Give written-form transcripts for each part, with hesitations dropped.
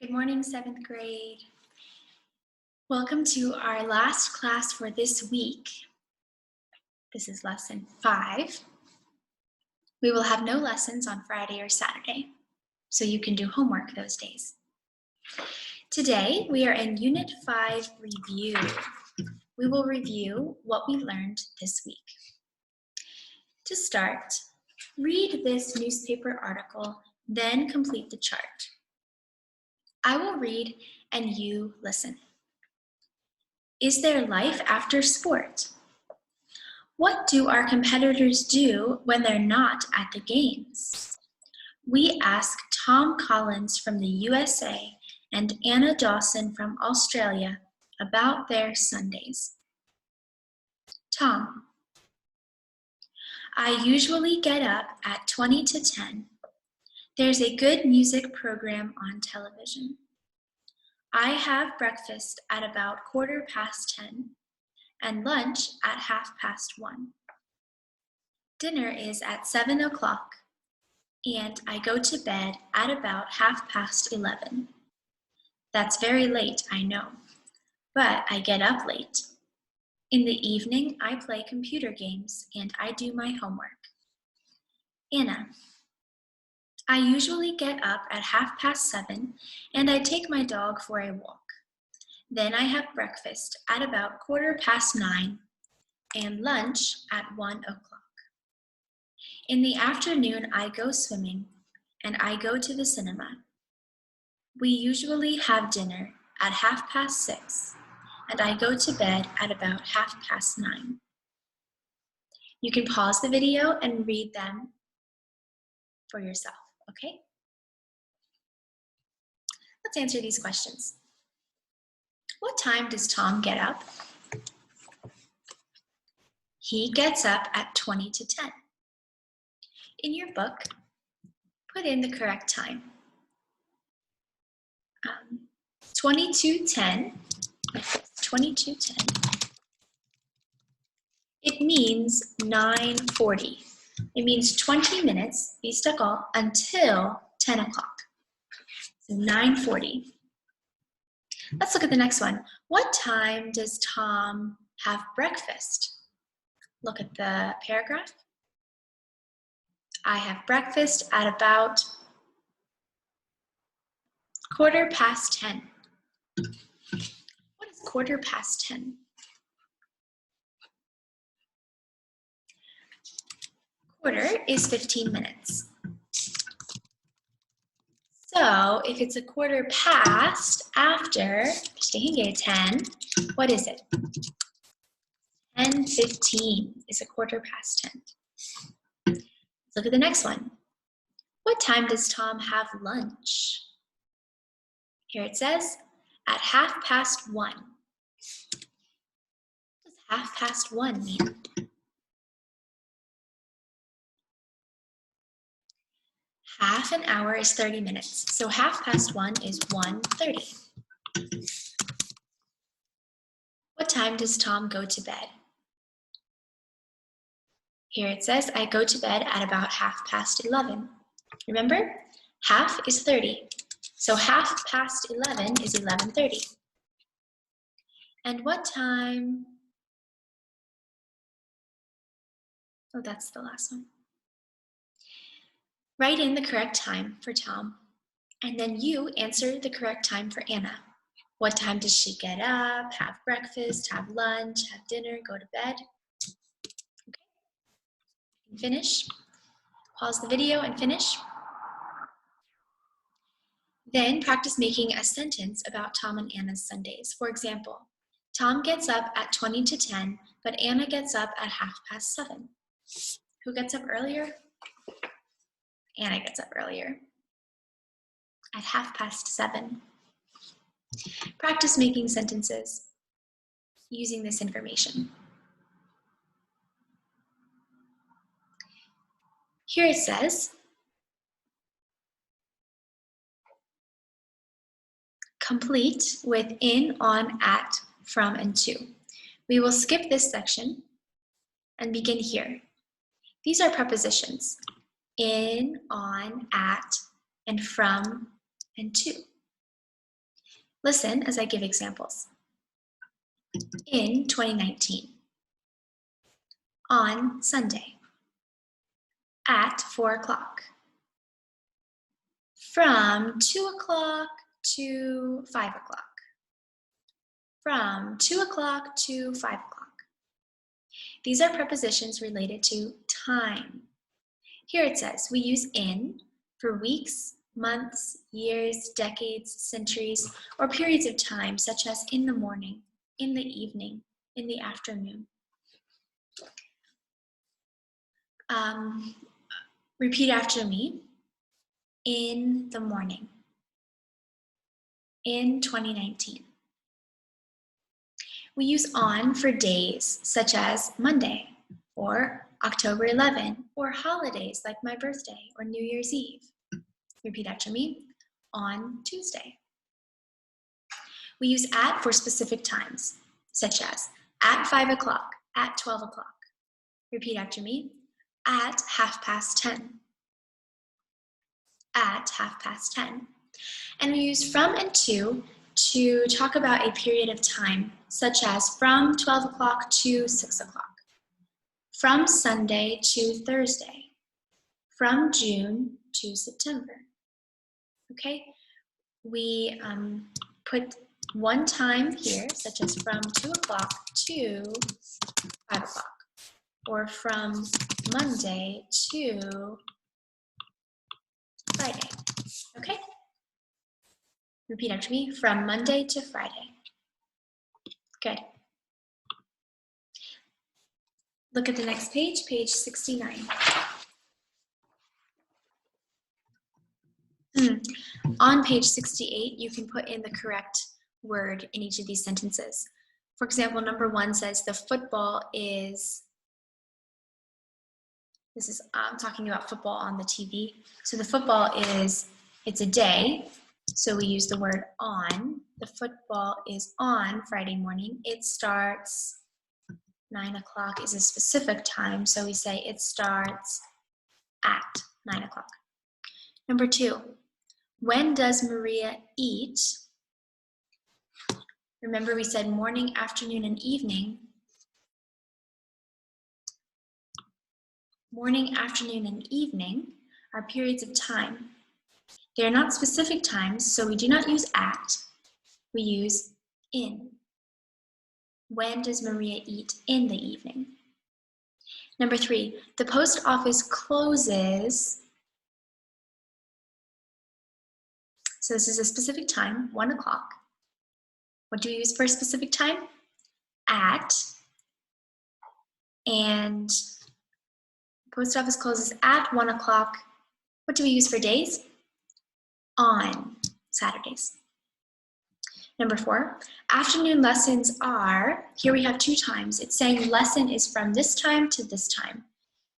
Good morning, 7th grade. Welcome to our last class for this week. This is lesson 5. We will have no lessons on Friday or Saturday, so you can do homework those days. Today, we are in Unit 5 Review. We will review what we learned this week. To start, read this newspaper article, then complete the chart. I will read and you listen. Is there life after sport? What do our competitors do when they're not at the games? We ask Tom Collins from the USA and Anna Dawson from Australia about their Sundays. Tom: I usually get up at 20 to 10. There's a good music program on television. I have breakfast at about 10:15 and lunch at 1:30. Dinner is at 7 o'clock, and I go to bed at about 11:30. That's very late, I know, but I get up late. In the evening, I play computer games and I do my homework. Anna: I usually get up at 7:30 and I take my dog for a walk. Then I have breakfast at about 9:15 and lunch at 1 o'clock. In the afternoon, I go swimming and I go to the cinema. We usually have dinner at 6:30 and I go to bed at about 9:30. You can pause the video and read them for yourself, okay? Let's answer these questions. What time does Tom get up? He gets up at 20 to 10. In your book, put in the correct time. 22:10, 22:10. It means 9:40. It means 20 minutes, until 10 o'clock. So 9:40. Let's look at the next one. What time does Tom have breakfast? Look at the paragraph. I have breakfast at about 10:15. What is 10:15? Quarter is 15 minutes. So if it's a quarter past after, just taking a 10, what is it? 10:15 is a quarter past 10. Let's look at the next one. What time does Tom have lunch? Here it says, at 1:30. What does 1:30 mean? Half an hour is 30 minutes, so 1:30 is 1:30. What time does Tom go to bed? Here it says, I go to bed at about 11:30. Remember, half is 30, so 11:30 is 11:30. And what time? Oh, that's the last one. Write in the correct time for Tom, and then you answer the correct time for Anna. What time does she get up, have breakfast, have lunch, have dinner, go to bed? Okay, finish. Pause the video and finish. Then practice making a sentence about Tom and Anna's Sundays. For example, Tom gets up at 20 to 10, but Anna gets up at 7:30. Who gets up earlier? Anna gets up earlier at 7:30. Practice making sentences using this information. Here it says, complete with in, on, at, from, and to. We will skip this section and begin here. These are prepositions: in, on, at, and from, and to. Listen as I give examples. In 2019, on Sunday, at 4 o'clock, from 2 o'clock to 5 o'clock, from 2 o'clock to 5 o'clock. These are prepositions related to time. Here it says we use in for weeks, months, years, decades, centuries, or periods of time such as in the morning, in the evening, in the afternoon. Repeat after me. In the morning. In 2019. We use on for days such as Monday or October 11 or holidays like my birthday or New Year's Eve. Repeat after me. On Tuesday. We use at for specific times such as at 5 o'clock, at 12 o'clock. Repeat after me. At 10:30. At 10:30. And we use from and to talk about a period of time, such as from 12 o'clock to 6 o'clock, from Sunday to Thursday, from June to September. Okay, we put one time here, such as from 2 o'clock to 5 o'clock, or from Monday to Friday. Okay? Repeat after me, from Monday to Friday. Good. Look at the next page, page 69. On page 68, you can put in the correct word in each of these sentences. For example, number 1 says the football is, this is talking about football on the TV. So the football is, it's a day. So we use the word on. The football is on Friday morning. It starts 9 o'clock is a specific time. So we say it starts at 9 o'clock. Number 2, when does Maria eat? Remember we said morning, afternoon, and evening. Morning, afternoon, and evening are periods of time. They are not specific times, so we do not use at, we use in. When does Maria eat in the evening? Number 3, the post office closes. So this is a specific time, 1 o'clock. What do we use for a specific time? At. And post office closes at 1 o'clock. What do we use for days? On Saturdays. Number 4, afternoon lessons are, here we have 2 times. It's saying lesson is from this time to this time.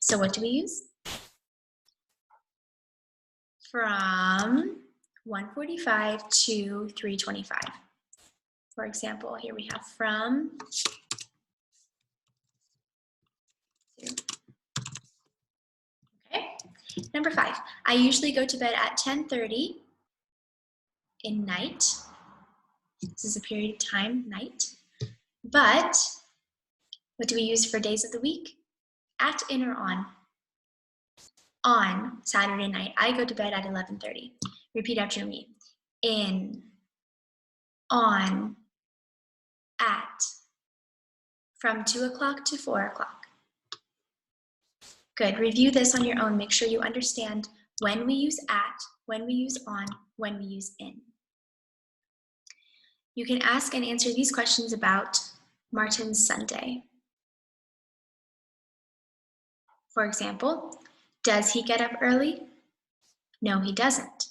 So what do we use? From 1:45 to 3:25. For example, here we have from to. Okay. Number 5, I usually go to bed at 10:30 in night. This is a period of time, night. But what do we use for days of the week? At, in, or on? On Saturday night, I go to bed at 11:30. Repeat after me. In, on, at, from 2 o'clock to 4 o'clock. Good. Review this on your own. Make sure you understand when we use at, when we use on, when we use in. You can ask and answer these questions about Martin's Sunday. For example, does he get up early? No, he doesn't.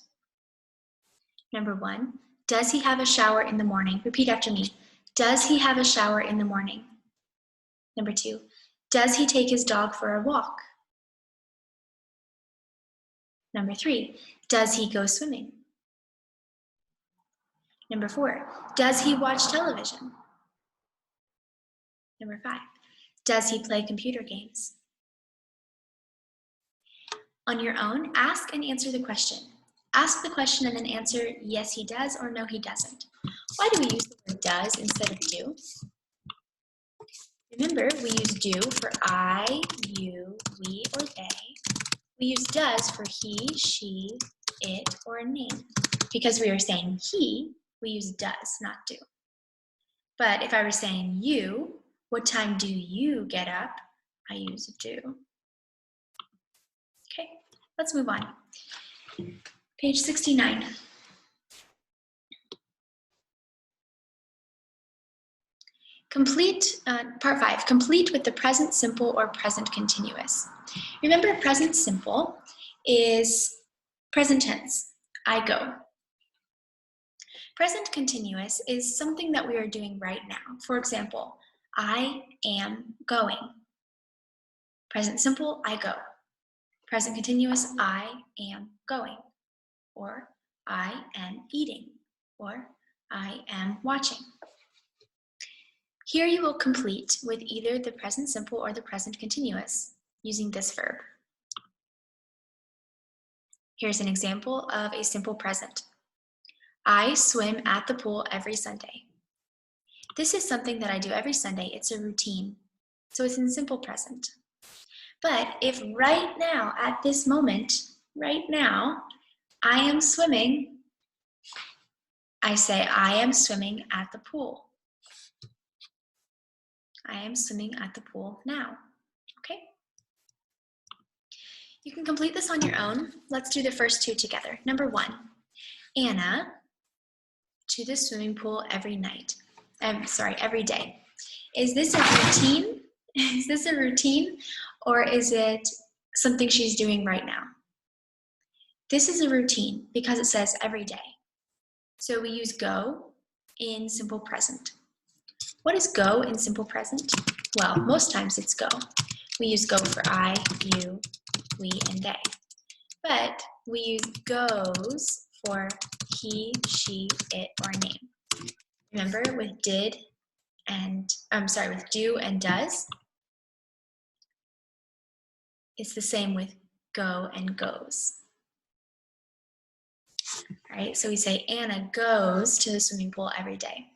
Number 1, does he have a shower in the morning? Repeat after me. Does he have a shower in the morning? Number 2, does he take his dog for a walk? Number 3, does he go swimming? Number 4, does he watch television? Number 5, does he play computer games? On your own, ask and answer the question. Ask the question and then answer yes he does or no he doesn't. Why do we use the word does instead of do? Remember, we use do for I, you, we, or they. We use does for he, she, it, or a name. Because we are saying he, we use does, not do. But if I were saying you, what time do you get up? I use do. Okay, let's move on. Page 69. Part 5, complete with the present simple or present continuous. Remember, present simple is present tense, I go. Present continuous is something that we are doing right now. For example, I am going. Present simple, I go. Present continuous, I am going. Or I am eating. Or I am watching. Here you will complete with either the present simple or the present continuous using this verb. Here's an example of a simple present. I swim at the pool every Sunday. This is something that I do every Sunday. It's a routine. So it's in simple present. But if right now, at this moment, right now, I am swimming, I say I am swimming at the pool. I am swimming at the pool now. Okay? You can complete this on your own. Let's do the first two together. Number 1, Anna to the swimming pool every day. Is this a routine? Is this a routine, or is it something she's doing right now? This is a routine because it says every day. So we use go in simple present. What is go in simple present? Well, most times it's go. We use go for I, you, we, and they. But we use goes for he, she, it, or name. Remember with do and does? It's the same with go and goes. All right, so we say Anna goes to the swimming pool every day.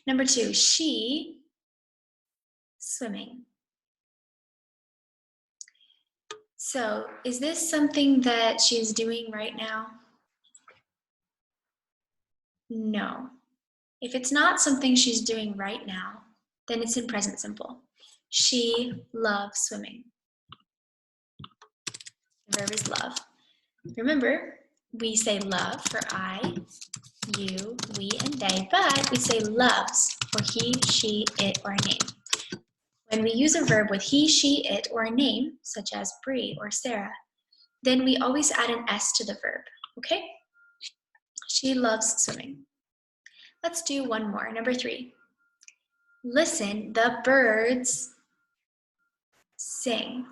Number 2, she swimming. So is this something that she's doing right now? No. If it's not something she's doing right now, then it's in present simple. She loves swimming. The verb is love. Remember, we say love for I, you, we, and they, but we say loves for he, she, it, or a name. When we use a verb with he, she, it, or a name, such as Bree or Sarah, then we always add an S to the verb, okay? She loves swimming. Let's do one more. Number 3. Listen, the birds sing.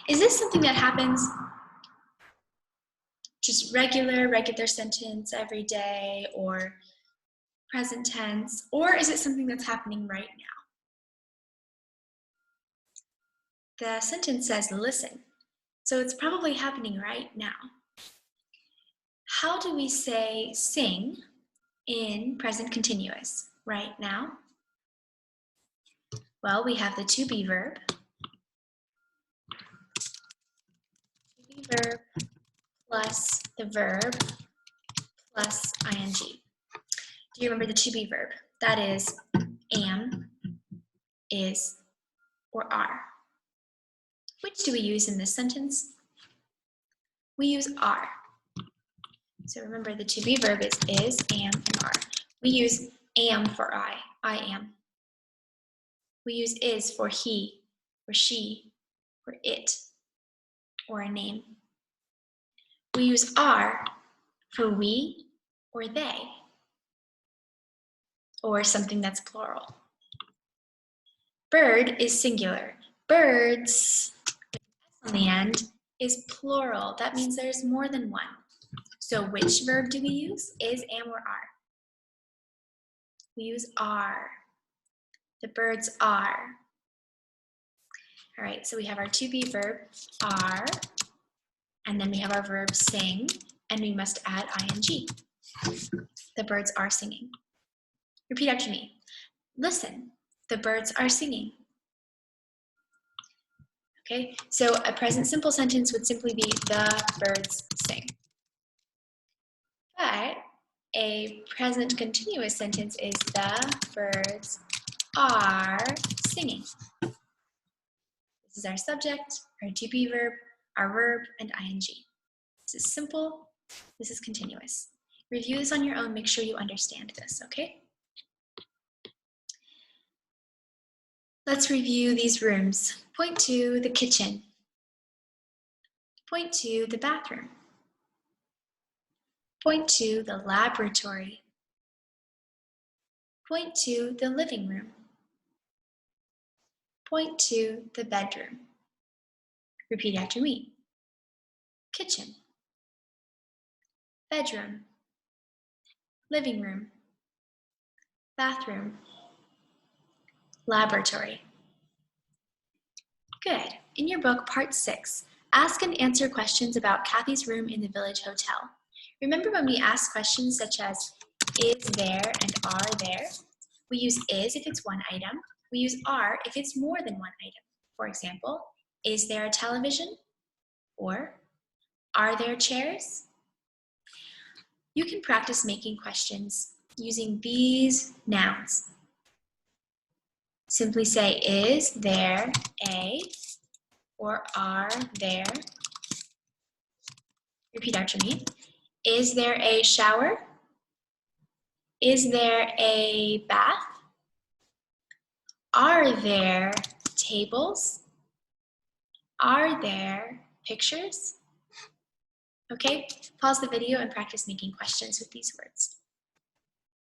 Is this something that happens just regular sentence every day, or present tense, or is it something that's happening right now? The sentence says listen, so it's probably happening right now. How do we say sing in present continuous right now? Well, we have the to be verb. To be verb plus the verb plus ing. Do you remember the to be verb? That is am, is, or are. Which do we use in this sentence? We use are. So remember, the to be verb is, am, and are. We use am for I am. We use is for he, or she, or it, or a name. We use are for we, or they, or something that's plural. Bird is singular. Birds, on the end, is plural. That means there's more than one. So which verb do we use? Is, am, or are? We use are. The birds are. All right, so we have our to be verb, are, and then we have our verb sing, and we must add ing. The birds are singing. Repeat after me. Listen, the birds are singing. Okay, so a present simple sentence would simply be the birds sing. But a present continuous sentence is the birds are singing. This is our subject, our to be verb, our verb, and ing. This is simple, this is continuous. Review this on your own, make sure you understand this, okay? Let's review these rooms. Point to the kitchen. Point to the bathroom. Point to the laboratory. Point to the living room. Point to the bedroom. Repeat after me. Kitchen. Bedroom. Living room. Bathroom. Laboratory. Good. In your book, Part 6, ask and answer questions about Kathy's room in the Village Hotel. Remember when we ask questions such as, is there and are there? We use is if it's one item. We use are if it's more than one item. For example, is there a television? Or, are there chairs? You can practice making questions using these nouns. Simply say, is there a, or are there? Repeat after me. Is there a shower? Is there a bath? Are there tables? Are there pictures? Okay, pause the video and practice making questions with these words.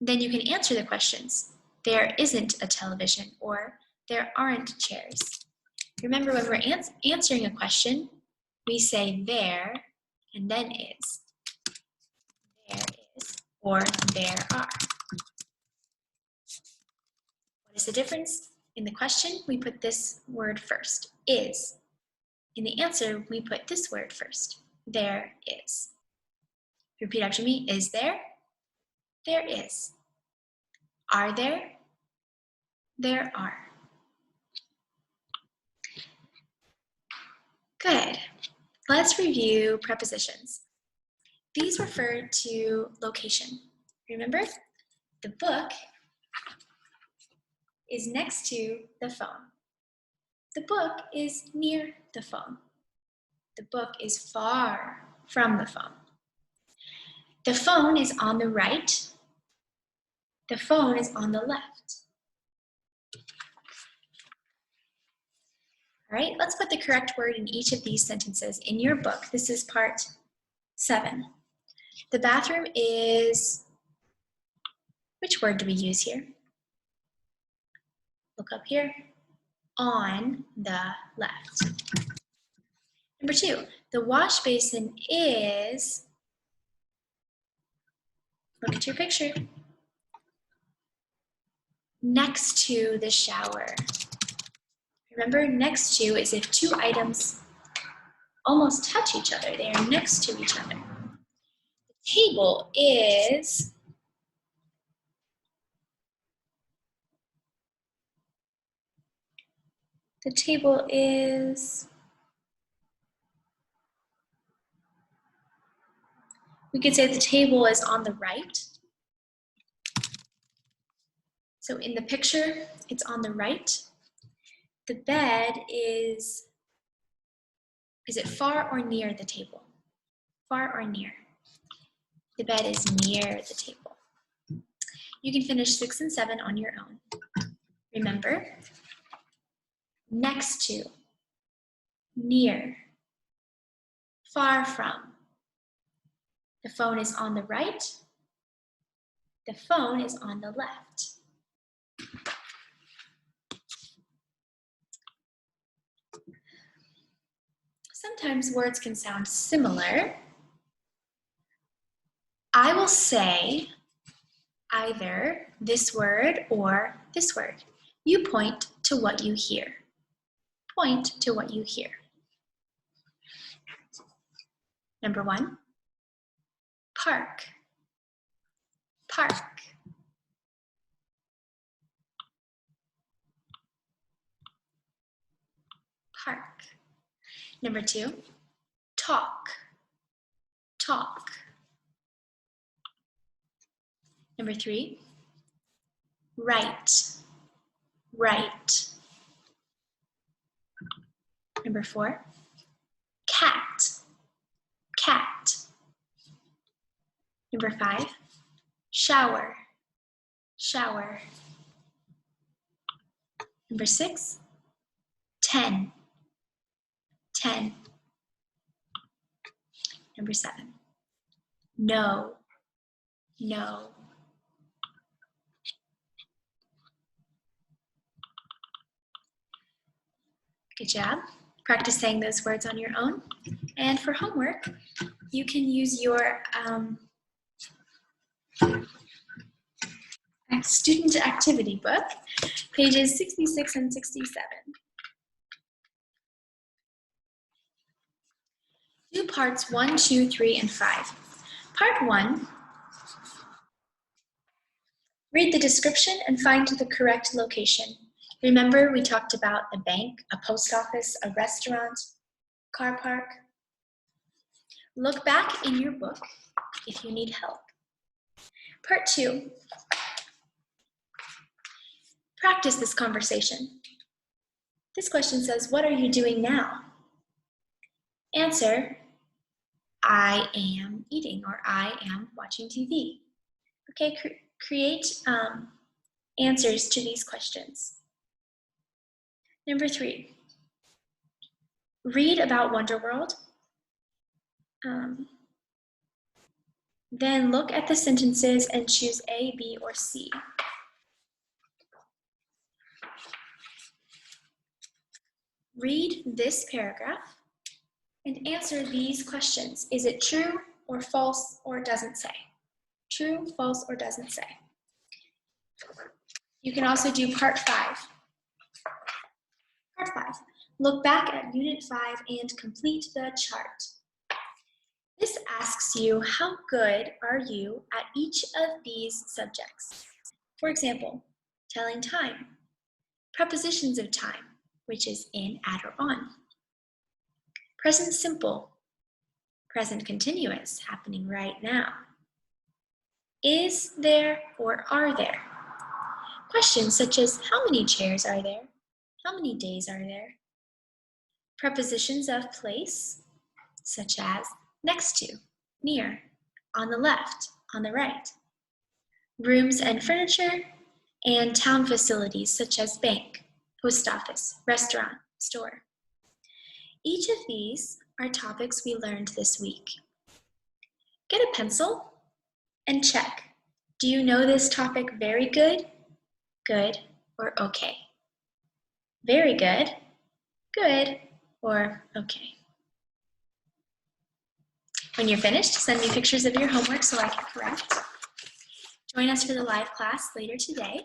Then you can answer the questions. There isn't a television, or there aren't chairs. Remember, when we're answering a question, we say there and then is. There is, or there are. What is the difference? In the question, we put this word first, is. In the answer, we put this word first, there is. Repeat after me, is there? There is. Are there? There are. Good. Let's review prepositions. These refer to location. Remember, the book is next to the phone. The book is near the phone. The book is far from the phone. The phone is on the right. The phone is on the left. All right, let's put the correct word in each of these sentences in your book. This is part 7. The bathroom is, which word do we use here? Look up here. On the left. Number 2, the wash basin is, look at your picture, next to the shower. Remember, next to is if two items almost touch each other. They are next to each other. The table is, we could say the table is on the right. So in the picture, it's on the right. The bed is it far or near the table? Far or near? The bed is near the table. You can finish 6 and 7 on your own. Remember, next to, near, far from. The phone is on the right. The phone is on the left. Sometimes words can sound similar. I will say either this word or this word. You point to what you hear. Point to what you hear. Number 1, park. Park. Park. Number 2, talk. Talk. Number 3, write. Write. Number 4, cat. Cat. Number 5, shower. Shower. Number 6, 10. 10. Number 7, no. No. Good job. Practice saying those words on your own. And for homework, you can use your student activity book, pages 66 and 67. Do parts 1, 2, 3, and 5. Part 1, read the description and find the correct location. Remember, we talked about a bank, a post office, a restaurant, car park. Look back in your book if you need help. Part 2, practice this conversation. This question says, what are you doing now? Answer, I am eating, or I am watching TV. Okay, create answers to these questions. Number 3, read about Wonderworld. Then look at the sentences and choose A, B, or C. Read this paragraph and answer these questions. Is it true or false or doesn't say? True, false, or doesn't say. You can also do part 5. Part 5. Look back at Unit 5 and complete the chart. This asks you how good are you at each of these subjects. For example, telling time, prepositions of time, which is in, at, or on. Present simple, present continuous, happening right now. Is there or are there? Questions such as how many chairs are there? How many days are there? Prepositions of place, such as next to, near, on the left, on the right. Rooms and furniture, and town facilities such as bank, post office, restaurant, store. Each of these are topics we learned this week. Get a pencil and check. Do you know this topic very good, good, or okay? Very good, good, or okay. When you're finished, send me pictures of your homework so I can correct. Join us for the live class later today,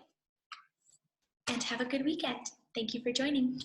and have a good weekend. Thank you for joining.